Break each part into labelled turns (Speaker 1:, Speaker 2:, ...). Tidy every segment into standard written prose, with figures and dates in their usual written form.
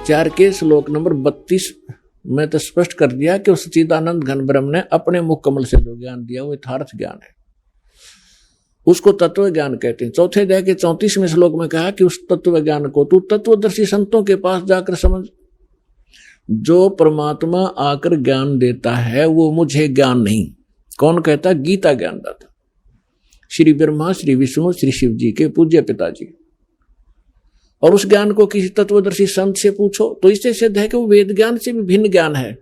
Speaker 1: 4 के श्लोक नंबर 32 में तो स्पष्ट कर दिया कि उस सच्चिदानंद घन ब्रह्म ने अपने मुख कमल से जो ज्ञान दिया वो यथार्थ ज्ञान है, उसको तत्व ज्ञान कहते हैं। चौथे अध्याय के 34वें श्लोक में कहा कि उस तत्व ज्ञान को तू तत्वदर्शी संतों के पास जाकर समझ। जो परमात्मा आकर ज्ञान देता है वो मुझे ज्ञान नहीं, कौन कहता? गीता ज्ञान दाता श्री ब्रह्मा, श्री विष्णु, श्री शिव जी के पूज्य पिताजी। और उस ज्ञान को किसी तत्वदर्शी संत से पूछो तो इससे सिद्ध है कि वो वेद ज्ञान से भी भिन्न ज्ञान है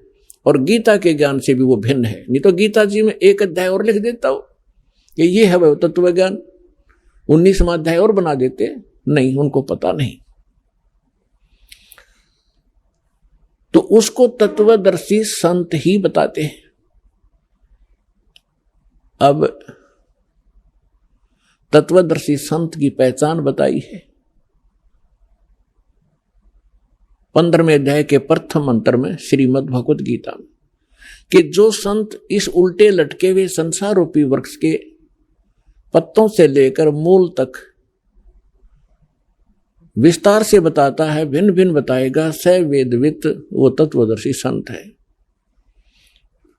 Speaker 1: और गीता के ज्ञान से भी वो भिन्न है। नहीं तो गीता जी में एक अध्याय और लिख देता हो कि ये है वह तत्व ज्ञान, 19वां अध्याय और बना देते, नहीं, उनको पता नहीं। तो उसको तत्वदर्शी संत ही बताते हैं। अब तत्वदर्शी संत की पहचान बताई है 15वें अध्याय के प्रथम मंत्र में श्रीमद् भगवत गीता में, कि जो संत इस उल्टे लटके हुए संसार रूपी वृक्ष के पत्तों से लेकर मूल तक विस्तार से बताता है, भिन्न भिन्न बताएगा, स वेदवित वो तत्वदर्शी संत है।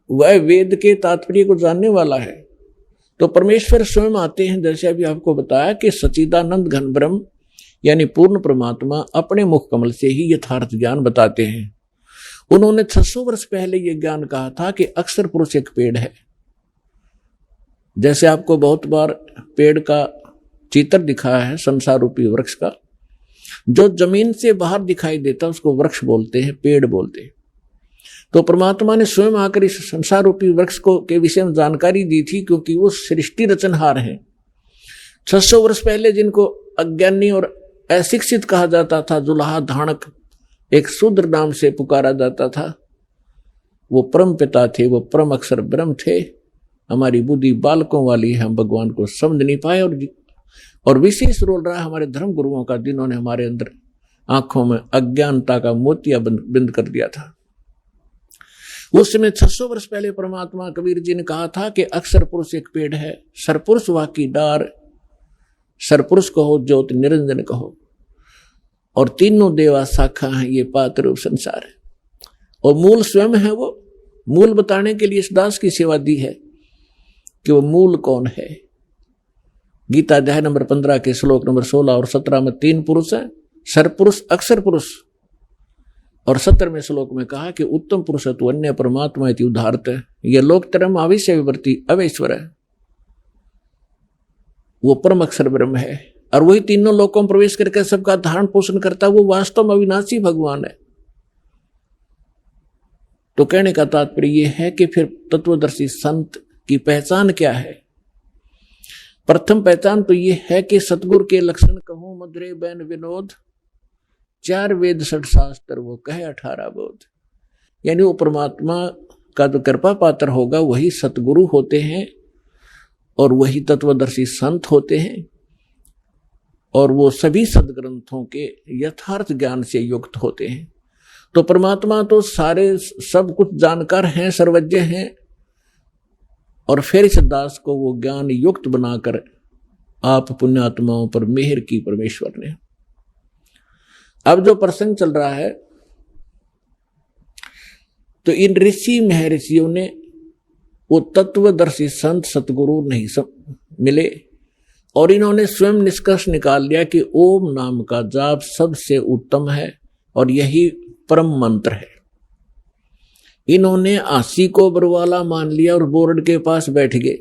Speaker 1: वह वेद के तात्पर्य को जानने वाला है। तो परमेश्वर स्वयं आते हैं, जैसे अभी आपको बताया कि सच्चिदानंद घन ब्रह्म यानी पूर्ण परमात्मा अपने मुख कमल से ही यथार्थ ज्ञान बताते हैं। उन्होंने 600 वर्ष पहले यह ज्ञान कहा था कि अक्षर पुरुष एक पेड़ है। जैसे आपको बहुत बार पेड़ का चित्र दिखाया है, संसार रूपी वृक्ष का, जो जमीन से बाहर दिखाई देता उसको वृक्ष बोलते हैं, पेड़ बोलते हैं। तो परमात्मा ने स्वयं आकर इस संसार रूपी वृक्ष को के विषय में जानकारी दी थी, क्योंकि वो सृष्टि रचनहार है। 600 वर्ष पहले जिनको अज्ञानी और अशिक्षित कहा जाता था, जुलाहा धाणक एक शूद्र नाम से पुकारा जाता था, वो परम पिता थे, वो परम अक्षर ब्रह्म थे। हमारी बुद्धि बालकों वाली है, हम भगवान को समझ नहीं पाए। और विशेष रोल रहा हमारे धर्म गुरुओं का, जिन्होंने हमारे अंदर आंखों में अज्ञानता का मोतिया बिंद कर दिया था। उस समय 600 वर्ष पहले परमात्मा कबीर जी ने कहा था कि अक्षर पुरुष एक पेड़ है, सरपुरुष वाकी डार, सरपुरुष कहो ज्योत निरंजन कहो, और तीनों देवा शाखा हैं, ये पात्र रूप संसार है। और मूल स्वयं है। वो मूल बताने के लिए इस दास की सेवा दी है कि वो मूल कौन है। गीता अध्याय नंबर 15 के श्लोक नंबर 16 और 17 में 3 पुरुष हैं, सरपुरुष, अक्षर पुरुष। और 17वें श्लोक में कहा कि उत्तम पुरुष तो अन्य परमात्मा इति उदाहरत है, यह लोकतरम आविष्य विवर्ती अवेश्वर है, वो परम अक्षर ब्रह्म है। और वही तीनों लोकों में प्रवेश करके सबका धारण पोषण करता है, वो वास्तव में अविनाशी भगवान है। तो कहने का तात्पर्य यह है कि फिर तत्वदर्शी संत की पहचान क्या है? प्रथम पहचान तो यह है कि सतगुरु के लक्षण कहूं मधुरे बैन विनोद, 4 वेद 6 शास्त्र वो कहे 18 बोध। यानी वो परमात्मा का जो कृपा पात्र होगा वही सतगुरु होते हैं और वही तत्वदर्शी संत होते हैं, और वो सभी सदग्रंथों के यथार्थ ज्ञान से युक्त होते हैं। तो परमात्मा तो सारे सब कुछ जानकार हैं, सर्वज्ञ हैं, और फिर इस दास को वो ज्ञान युक्त बनाकर आप पुण्यात्माओं पर मेहर की परमेश्वर ने। अब जो प्रसंग चल रहा है, तो इन ऋषि महर्षियों ने वो तत्वदर्शी संत सतगुरु नहीं मिले, और इन्होंने स्वयं निष्कर्ष निकाल लिया कि ओम नाम का जाप सबसे उत्तम है और यही परम मंत्र है। इन्होंने आसी को बरवाला मान लिया और बोर्ड के पास बैठ गए।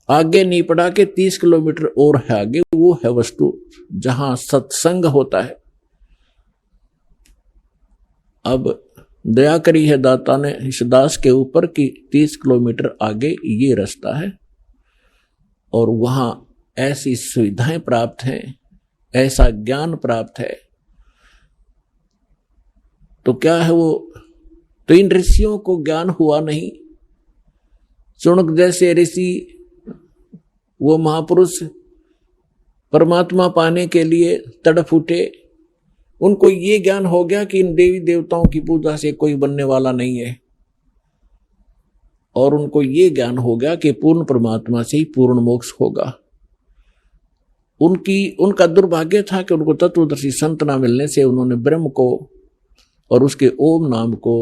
Speaker 1: आगे नहीं पड़ा कि 30 किलोमीटर और है आगे, वो है वस्तु जहां सत्संग होता है। अब दया करी है दाता ने इस दास के ऊपर कि 30 किलोमीटर आगे ये रास्ता है और वहां ऐसी सुविधाएं प्राप्त हैं, ऐसा ज्ञान प्राप्त है। तो क्या है वो? तो इन ऋषियों को ज्ञान हुआ नहीं। चुनक जैसे ऋषि, वो महापुरुष परमात्मा पाने के लिए तड़प उठे। उनको ये ज्ञान हो गया कि इन देवी देवताओं की पूजा से कोई बनने वाला नहीं है, और उनको ये ज्ञान हो गया कि पूर्ण परमात्मा से ही पूर्ण मोक्ष होगा। उनका दुर्भाग्य था कि उनको तत्वदर्शी संत ना मिलने से उन्होंने ब्रह्म को और उसके ओम नाम को